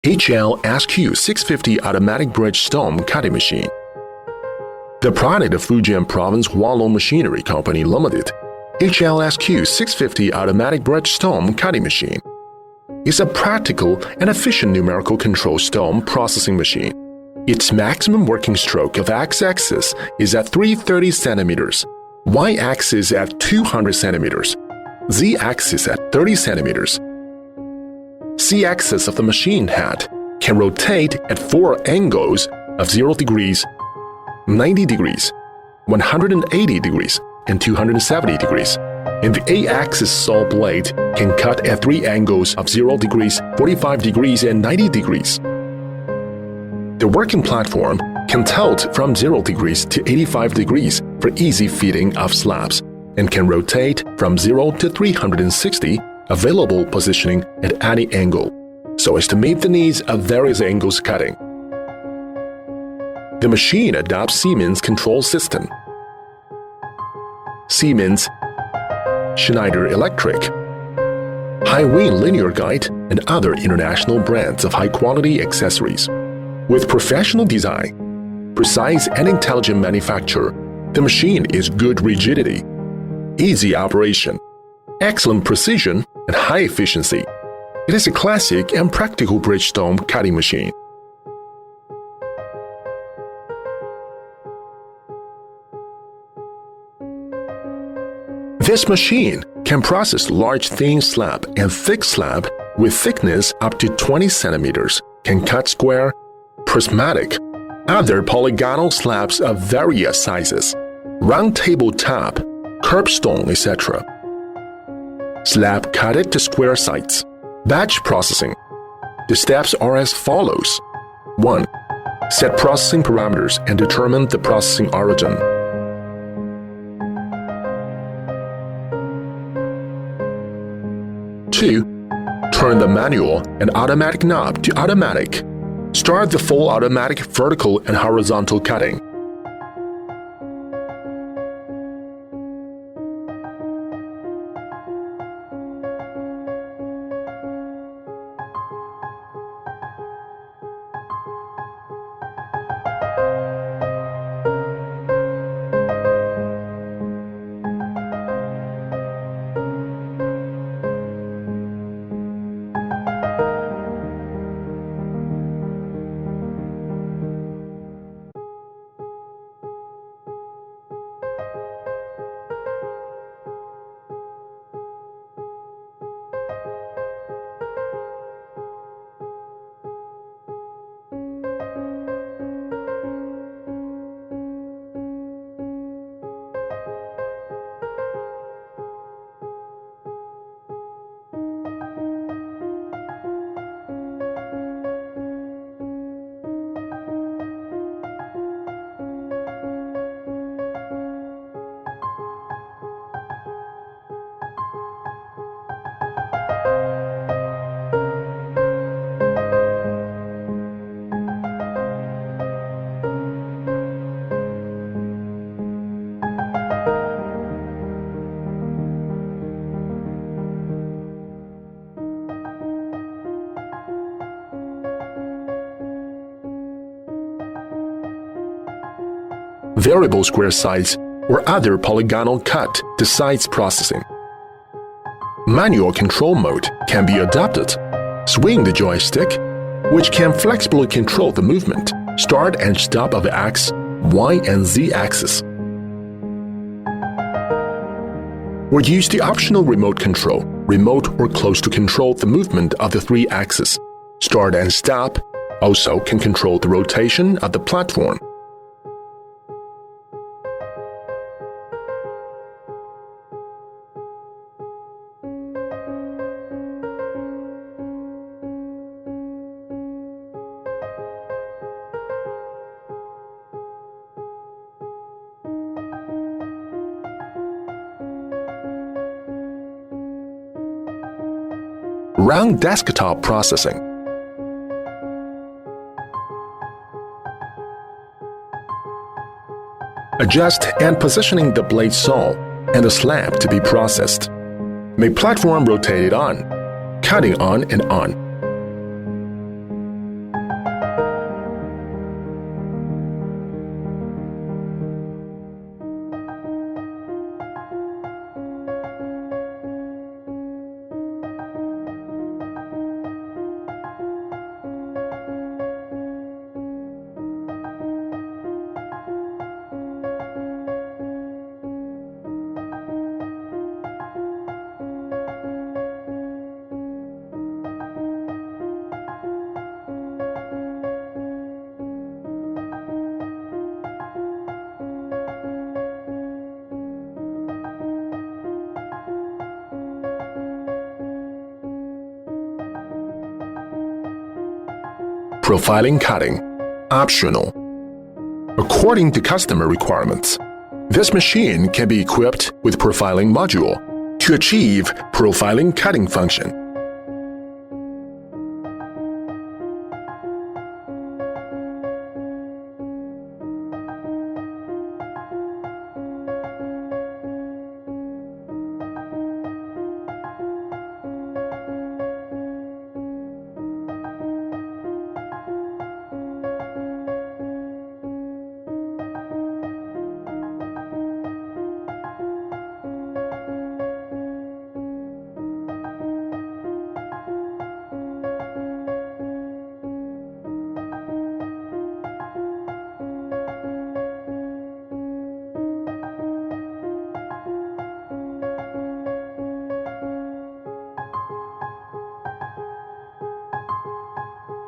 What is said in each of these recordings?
HLSQ-650 automatic bridge stone cutting machine. The product of Fujian Province Hualong Machinery Company Limited, HLSQ-650 automatic bridge stone cutting machine is a practical and efficient numerical control stone processing machine. Its maximum working stroke of x-axis is at 330 cm, y-axis at 200 cm, z-axis at 30 cm. C-axis of the machine head can rotate at 4 angles of 0 degrees, 90 degrees, 180 degrees, and 270 degrees. And the A-axis saw blade can cut at 3 angles of 0 degrees, 45 degrees, and 90 degrees. The working platform can tilt from 0 degrees to 85 degrees for easy feeding of slabs and can rotate from 0 to 360 available positioning at any angle, so as to meet the needs of various angles cutting. The machine adopts Siemens control system. Siemens, Schneider Electric, High-Wing linear guide, and other international brands of high-quality accessories. With professional design, precise and intelligent manufacture, the machine is good rigidity, easy operation, excellent precision, and high efficiency. It is a classic and practical bridge stone cutting machine. This machine can process large thin slab and thick slab with thickness up to 20 cm, can cut square, prismatic, other polygonal slabs of various sizes, round tabletop, curbstone, etc. Slab cutted to square sites. Batch processing. The steps are as follows. 1. Set processing parameters and determine the processing origin. 2. Turn the manual and automatic knob to automatic. Start the full automatic vertical and horizontal cutting. Variable square size or other polygonal cut to size processing. Manual control mode can be adopted. Swing the joystick, which can flexibly control the movement, start and stop of the X, Y, and Z axis. Or use the optional remote control, remote or close to control the movement of the 3 axes. Start and stop also can control the rotation of the platform. Round desktop processing. Adjust and positioning the blade saw and the slab to be processed. Make platform rotated on, cutting on and on. Profiling cutting, optional. According to customer requirements, this machine can be equipped with profiling module to achieve profiling cutting function.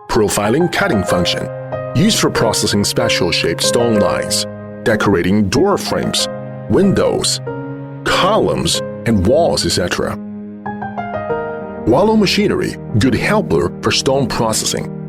Profiling cutting function, used for processing special-shaped stone lines, decorating door frames, windows, columns, and walls, etc. Hualong machinery, good helper for stone processing.